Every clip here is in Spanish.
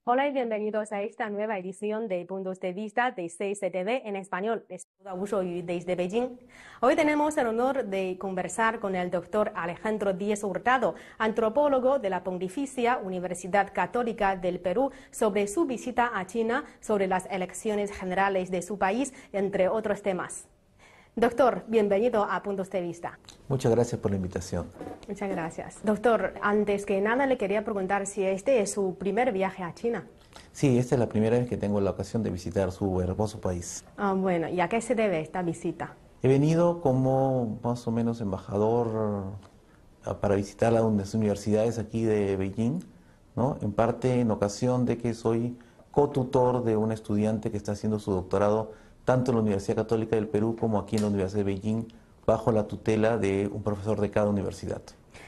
Hola y bienvenidos a esta nueva edición de Puntos de Vista de CCTV en español. Les saluda Wu Yu desde Beijing. Hoy tenemos el honor de conversar con el doctor Alejandro Díez Hurtado, antropólogo de la Pontificia Universidad Católica del Perú, sobre su visita a China, sobre las elecciones generales de su país, entre otros temas. Doctor, bienvenido a Puntos de Vista. Muchas gracias por la invitación. Muchas gracias. Doctor, antes que nada le quería preguntar si este es su primer viaje a China. Sí, esta es la primera vez que tengo la ocasión de visitar su hermoso país. Bueno, ¿y a qué se debe esta visita? He venido como más o menos embajador para visitar las universidades aquí de Beijing, ¿no? En parte en ocasión de que soy cotutor de un estudiante que está haciendo su doctorado tanto en la Universidad Católica del Perú como aquí en la Universidad de Beijing, bajo la tutela de un profesor de cada universidad.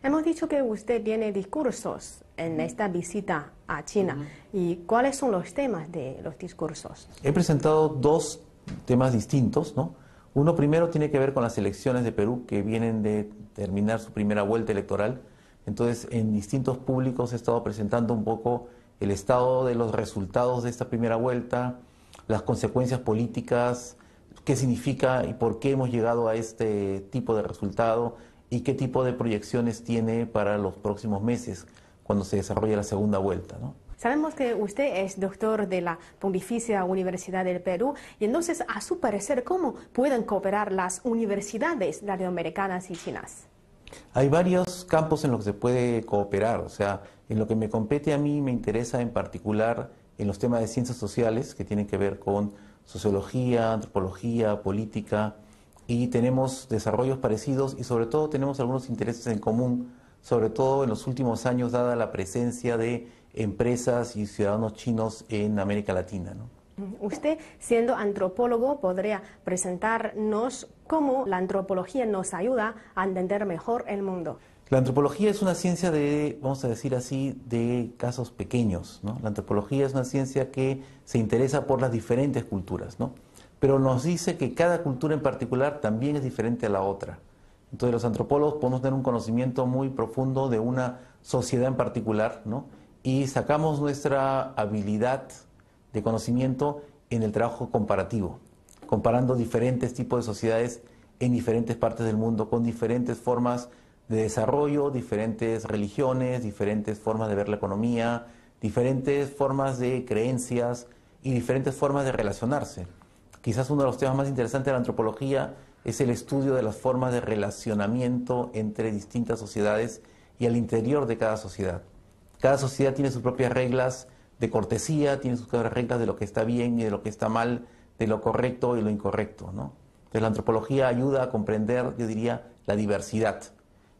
Hemos dicho que usted tiene discursos en esta visita a China. ¿Y cuáles son los temas de los discursos? He presentado dos temas distintos, ¿no? Uno primero tiene que ver con las elecciones de Perú que vienen de terminar su primera vuelta electoral. Entonces, en distintos públicos he estado presentando un poco el estado de los resultados de esta primera vuelta, las consecuencias políticas, qué significa y por qué hemos llegado a este tipo de resultado y qué tipo de proyecciones tiene para los próximos meses cuando se desarrolle la segunda vuelta, ¿no? Sabemos que usted es doctor de la Pontificia Universidad del Perú y entonces, a su parecer, ¿cómo pueden cooperar las universidades latinoamericanas y chinas? Hay varios campos en los que se puede cooperar, o sea, en lo que me compete a mí me interesa en particular en los temas de ciencias sociales que tienen que ver con sociología, antropología, política, y tenemos desarrollos parecidos y sobre todo tenemos algunos intereses en común, sobre todo en los últimos años dada la presencia de empresas y ciudadanos chinos en América Latina, ¿no? Usted, siendo antropólogo, podría presentarnos cómo la antropología nos ayuda a entender mejor el mundo. La antropología es una ciencia de, vamos a decir así, de casos pequeños, ¿no? La antropología es una ciencia que se interesa por las diferentes culturas, ¿no? Pero nos dice que cada cultura en particular también es diferente a la otra. Entonces los antropólogos podemos tener un conocimiento muy profundo de una sociedad en particular, ¿no? Y sacamos nuestra habilidad de conocimiento en el trabajo comparativo, comparando diferentes tipos de sociedades en diferentes partes del mundo, con diferentes formas de desarrollo, diferentes religiones, diferentes formas de ver la economía, diferentes formas de creencias y diferentes formas de relacionarse. Quizás uno de los temas más interesantes de la antropología es el estudio de las formas de relacionamiento entre distintas sociedades y al interior de cada sociedad. Cada sociedad tiene sus propias reglas de cortesía, tiene sus propias reglas de lo que está bien y de lo que está mal, de lo correcto y lo incorrecto, ¿no? Entonces la antropología ayuda a comprender, yo diría, la diversidad.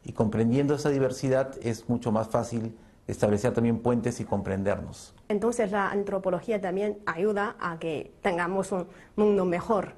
Y comprendiendo esa diversidad es mucho más fácil establecer también puentes y comprendernos. Entonces la antropología también ayuda a que tengamos un mundo mejor,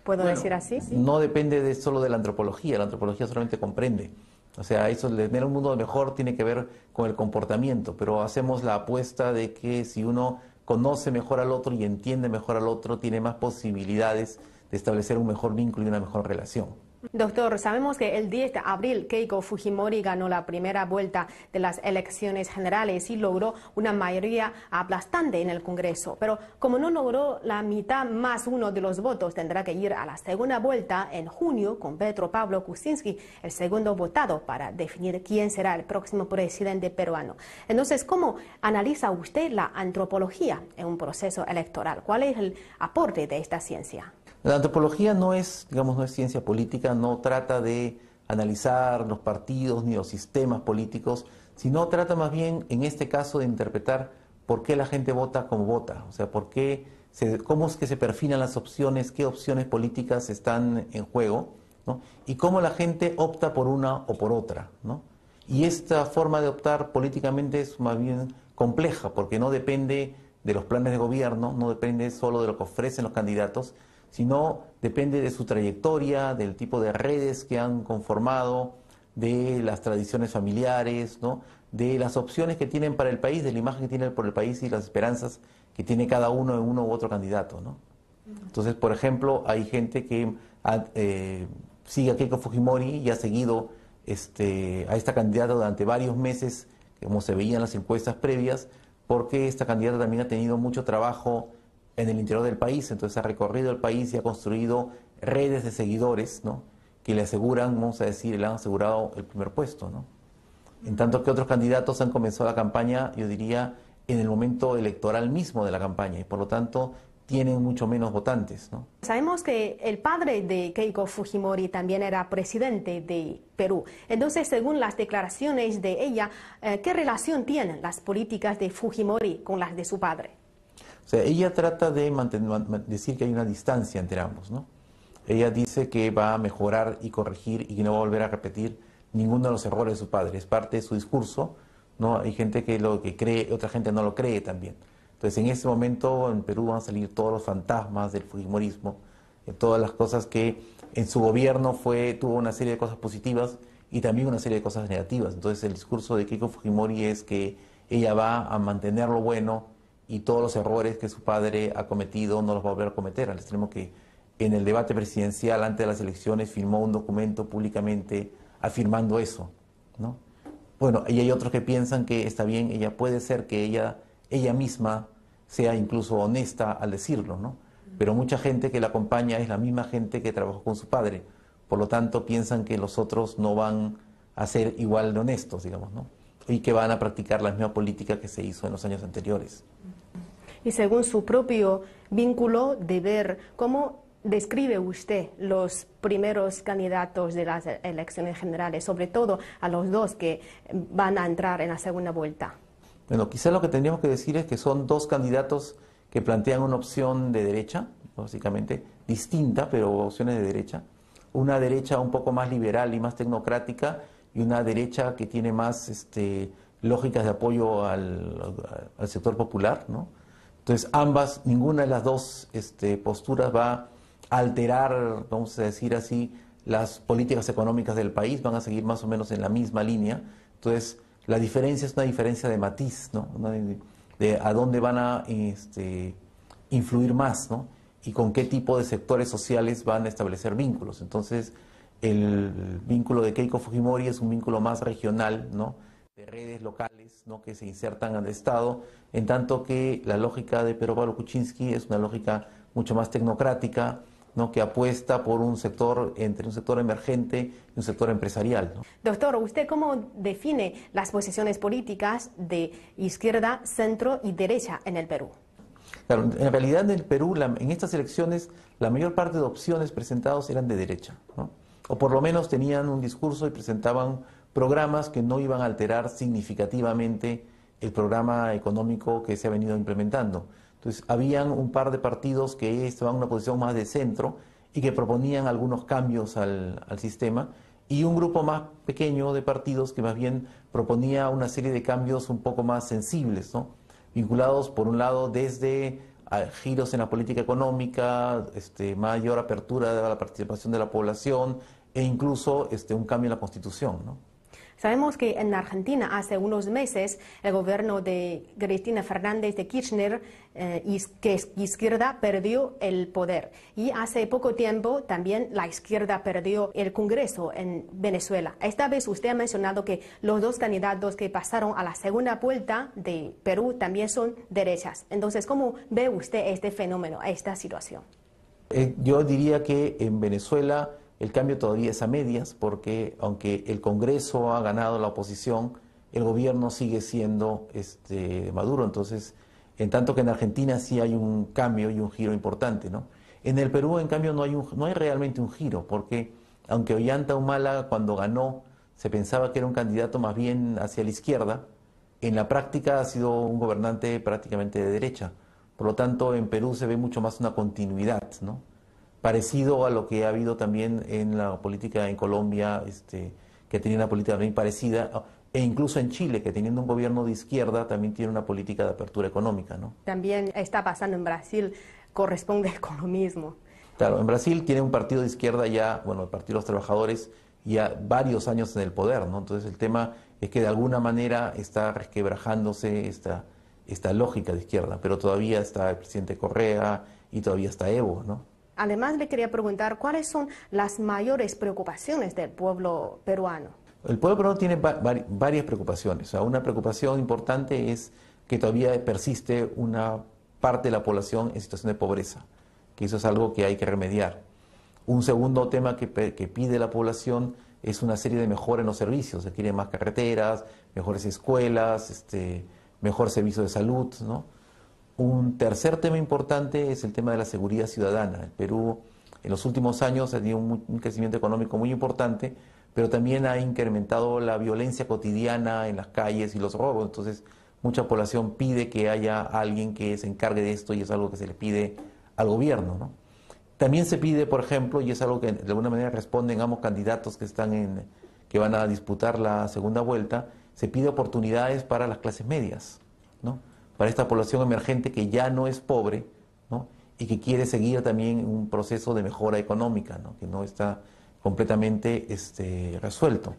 ¿puedo decir así? No depende solo de la antropología solamente comprende. O sea, eso de tener un mundo mejor tiene que ver con el comportamiento, pero hacemos la apuesta de que si uno conoce mejor al otro y entiende mejor al otro, tiene más posibilidades de establecer un mejor vínculo y una mejor relación. Doctor, sabemos que el 10 de abril Keiko Fujimori ganó la primera vuelta de las elecciones generales y logró una mayoría aplastante en el Congreso. Pero como no logró la mitad más uno de los votos, tendrá que ir a la segunda vuelta en junio con Pedro Pablo Kuczynski, el segundo votado, para definir quién será el próximo presidente peruano. Entonces, ¿cómo analiza usted la antropología en un proceso electoral? ¿Cuál es el aporte de esta ciencia? La antropología no es, digamos, no es ciencia política, no trata de analizar los partidos ni los sistemas políticos, sino trata más bien, en este caso, de interpretar por qué la gente vota como vota, o sea, cómo es que se perfilan las opciones, qué opciones políticas están en juego, ¿no? Y cómo la gente opta por una o por otra, ¿no? Y esta forma de optar políticamente es más bien compleja, porque no depende de los planes de gobierno, no depende solo de lo que ofrecen los candidatos, sino depende de su trayectoria, del tipo de redes que han conformado, de las tradiciones familiares, ¿no? De las opciones que tienen para el país, de la imagen que tienen por el país y las esperanzas que tiene cada uno en uno u otro candidato, ¿no? Entonces, por ejemplo, hay gente que sigue a Keiko Fujimori y ha seguido a esta candidata durante varios meses, como se veía en las encuestas previas, porque esta candidata también ha tenido mucho trabajo en el interior del país, entonces ha recorrido el país y ha construido redes de seguidores, ¿no?, que le aseguran, vamos a decir, le han asegurado el primer puesto, ¿no? En tanto que otros candidatos han comenzado la campaña, yo diría, en el momento electoral mismo de la campaña, y por lo tanto tienen mucho menos votantes, ¿no? Sabemos que el padre de Keiko Fujimori también era presidente de Perú. Entonces, según las declaraciones de ella, ¿qué relación tienen las políticas de Fujimori con las de su padre? O sea, ella trata de decir que hay una distancia entre ambos, ¿no? Ella dice que va a mejorar y corregir y que no va a volver a repetir ninguno de los errores de su padre. Es parte de su discurso, ¿no? Hay gente que lo que cree, otra gente no lo cree también. Entonces, en este momento en Perú van a salir todos los fantasmas del fujimorismo, todas las cosas que en su gobierno tuvo una serie de cosas positivas y también una serie de cosas negativas. Entonces, el discurso de Keiko Fujimori es que ella va a mantener lo bueno y todos los errores que su padre ha cometido no los va a volver a cometer, al extremo que en el debate presidencial antes de las elecciones firmó un documento públicamente afirmando eso, ¿no? Bueno, y hay otros que piensan que está bien, ella puede ser que ella misma sea incluso honesta al decirlo, ¿no? Pero mucha gente que la acompaña es la misma gente que trabajó con su padre, por lo tanto piensan que los otros no van a ser igual de honestos, digamos, ¿no? Y que van a practicar la misma política que se hizo en los años anteriores. Y según su propio vínculo de ver, ¿cómo describe usted los primeros candidatos de las elecciones generales, sobre todo a los dos que van a entrar en la segunda vuelta? Bueno, quizás lo que tendríamos que decir es que son dos candidatos que plantean una opción de derecha, básicamente, distinta, pero opciones de derecha. Una derecha un poco más liberal y más tecnocrática, y una derecha que tiene más lógicas de apoyo al sector popular, ¿no? Entonces, ninguna de las dos posturas va a alterar, vamos a decir así, las políticas económicas del país, van a seguir más o menos en la misma línea. Entonces, la diferencia es una diferencia de matiz, ¿no? De a dónde van a influir más, ¿no? Y con qué tipo de sectores sociales van a establecer vínculos. Entonces, el vínculo de Keiko Fujimori es un vínculo más regional, ¿no?, de redes locales, ¿no?, que se insertan al Estado, en tanto que la lógica de Pedro Pablo Kuczynski es una lógica mucho más tecnocrática, ¿no?, que apuesta por un sector, entre un sector emergente y un sector empresarial, ¿no? Doctor, ¿usted cómo define las posiciones políticas de izquierda, centro y derecha en el Perú? Claro, en realidad en el Perú, en estas elecciones, la mayor parte de opciones presentadas eran de derecha, ¿no? O por lo menos tenían un discurso y presentaban programas que no iban a alterar significativamente el programa económico que se ha venido implementando. Entonces, habían un par de partidos que estaban en una posición más de centro y que proponían algunos cambios al sistema, y un grupo más pequeño de partidos que más bien proponía una serie de cambios un poco más sensibles, ¿no?, vinculados, por un lado, desde giros en la política económica, mayor apertura a la participación de la población e incluso un cambio en la Constitución, ¿no? Sabemos que en Argentina hace unos meses el gobierno de Cristina Fernández de Kirchner, que es izquierda, perdió el poder. Y hace poco tiempo también la izquierda perdió el Congreso en Venezuela. Esta vez usted ha mencionado que los dos candidatos que pasaron a la segunda vuelta de Perú también son derechas. Entonces, ¿cómo ve usted este fenómeno, esta situación? Yo diría que en Venezuela el cambio todavía es a medias, porque aunque el Congreso ha ganado la oposición, el gobierno sigue siendo Maduro. Entonces, en tanto que en Argentina sí hay un cambio y un giro importante, ¿no? En el Perú, en cambio, no hay realmente un giro, porque aunque Ollanta Humala, cuando ganó, se pensaba que era un candidato más bien hacia la izquierda, en la práctica ha sido un gobernante prácticamente de derecha. Por lo tanto, en Perú se ve mucho más una continuidad, ¿no?, parecido a lo que ha habido también en la política en Colombia, que tenía una política bien parecida, e incluso en Chile, que teniendo un gobierno de izquierda también tiene una política de apertura económica, ¿no? También está pasando en Brasil, corresponde con lo mismo. Claro, en Brasil tiene un partido de izquierda ya, bueno, el Partido de los Trabajadores, ya varios años en el poder, ¿no? Entonces el tema es que de alguna manera está resquebrajándose esta lógica de izquierda, pero todavía está el presidente Correa y todavía está Evo, ¿no? Además, le quería preguntar, ¿cuáles son las mayores preocupaciones del pueblo peruano? El pueblo peruano tiene varias preocupaciones. O sea, una preocupación importante es que todavía persiste una parte de la población en situación de pobreza, que eso es algo que hay que remediar. Un segundo tema que pide la población es una serie de mejoras en los servicios. Se quieren más carreteras, mejores escuelas, mejor servicio de salud, ¿no? Un tercer tema importante es el tema de la seguridad ciudadana. El Perú en los últimos años ha tenido un crecimiento económico muy importante, pero también ha incrementado la violencia cotidiana en las calles y los robos. Entonces, mucha población pide que haya alguien que se encargue de esto y es algo que se le pide al gobierno, ¿no? También se pide, por ejemplo, y es algo que de alguna manera responden ambos candidatos que van a disputar la segunda vuelta, se pide oportunidades para las clases medias, ¿no? Para esta población emergente que ya no es pobre, ¿no? Y que quiere seguir también un proceso de mejora económica, ¿no? Que no está completamente resuelto.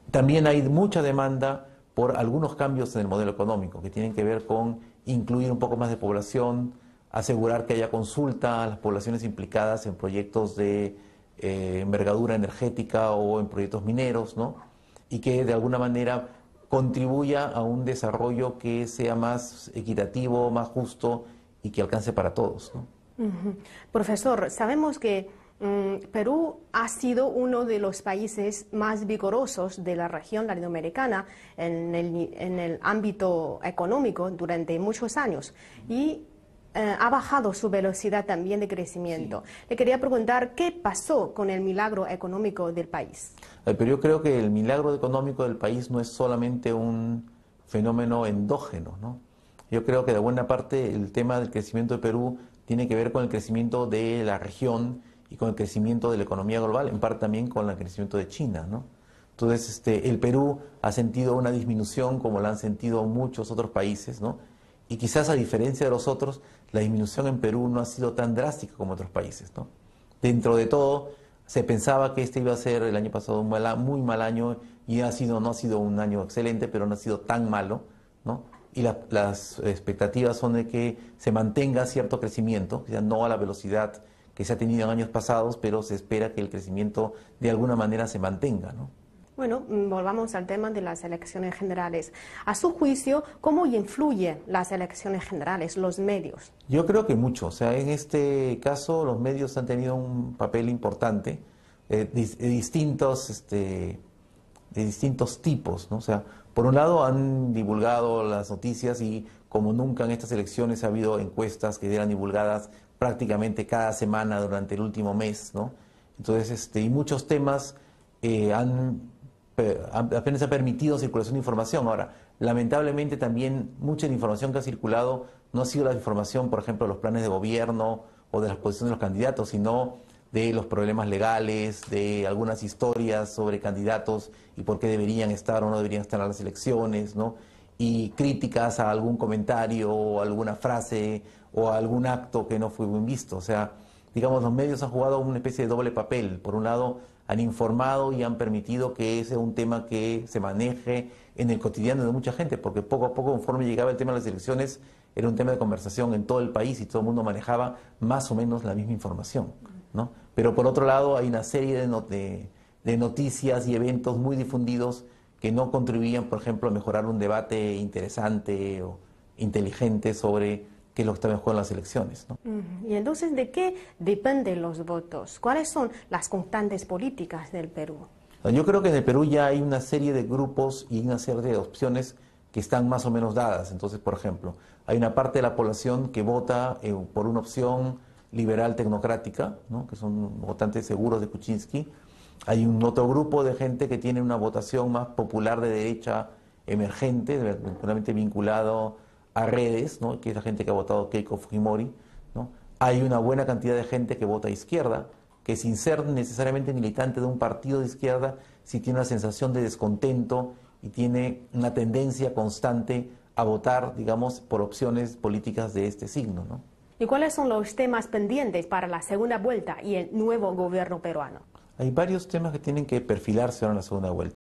También hay mucha demanda por algunos cambios en el modelo económico que tienen que ver con incluir un poco más de población, asegurar que haya consulta a las poblaciones implicadas en proyectos de envergadura energética o en proyectos mineros, ¿no? Y que de alguna manera contribuya a un desarrollo que sea más equitativo, más justo y que alcance para todos, ¿no? Profesor, sabemos que Perú ha sido uno de los países más vigorosos de la región latinoamericana en el ámbito económico durante muchos años y ha bajado su velocidad también de crecimiento. Sí. Le quería preguntar, ¿qué pasó con el milagro económico del país? Pero yo creo que el milagro económico del país no es solamente un fenómeno endógeno, ¿no? Yo creo que de buena parte el tema del crecimiento de Perú tiene que ver con el crecimiento de la región y con el crecimiento de la economía global, en parte también con el crecimiento de China, ¿no? Entonces, el Perú ha sentido una disminución como la han sentido muchos otros países, ¿no? Y quizás a diferencia de los otros, la disminución en Perú no ha sido tan drástica como otros países, ¿no? Dentro de todo, se pensaba que este iba a ser el año pasado un muy mal año y no ha sido un año excelente, pero no ha sido tan malo, ¿no? Y las expectativas son de que se mantenga cierto crecimiento, ya no a la velocidad que se ha tenido en años pasados, pero se espera que el crecimiento de alguna manera se mantenga, ¿no? Bueno, volvamos al tema de las elecciones generales. A su juicio, ¿cómo influyen las elecciones generales, los medios? Yo creo que mucho. O sea, en este caso los medios han tenido un papel importante de distintos tipos, ¿no? O sea, por un lado han divulgado las noticias y como nunca en estas elecciones ha habido encuestas que eran divulgadas prácticamente cada semana durante el último mes, ¿no? Entonces, y muchos temas apenas ha permitido circulación de información. Ahora, lamentablemente también mucha de la información que ha circulado no ha sido la información, por ejemplo, de los planes de gobierno o de las posiciones de los candidatos, sino de los problemas legales, de algunas historias sobre candidatos y por qué deberían estar o no deberían estar en las elecciones, ¿no? Y críticas a algún comentario o alguna frase o a algún acto que no fue bien visto. O sea, digamos, los medios han jugado una especie de doble papel. Por un lado, han informado y han permitido que ese sea un tema que se maneje en el cotidiano de mucha gente, porque poco a poco, conforme llegaba el tema de las elecciones, era un tema de conversación en todo el país y todo el mundo manejaba más o menos la misma información, ¿no? Pero por otro lado, hay una serie de noticias y eventos muy difundidos que no contribuían, por ejemplo, a mejorar un debate interesante o inteligente sobre qué es lo que está mejor en las elecciones, ¿no? Y entonces, ¿de qué dependen los votos? ¿Cuáles son las constantes políticas del Perú? Yo creo que en el Perú ya hay una serie de grupos y una serie de opciones que están más o menos dadas. Entonces, por ejemplo, hay una parte de la población que vota por una opción liberal tecnocrática, ¿no? Que son votantes seguros de Kuczynski. Hay un otro grupo de gente que tiene una votación más popular de derecha emergente, realmente vinculado a redes, ¿no? Que es la gente que ha votado Keiko Fujimori, ¿no? Hay una buena cantidad de gente que vota a izquierda, que sin ser necesariamente militante de un partido de izquierda, sí tiene una sensación de descontento y tiene una tendencia constante a votar, digamos, por opciones políticas de este signo, ¿no? ¿Y cuáles son los temas pendientes para la segunda vuelta y el nuevo gobierno peruano? Hay varios temas que tienen que perfilarse ahora en la segunda vuelta.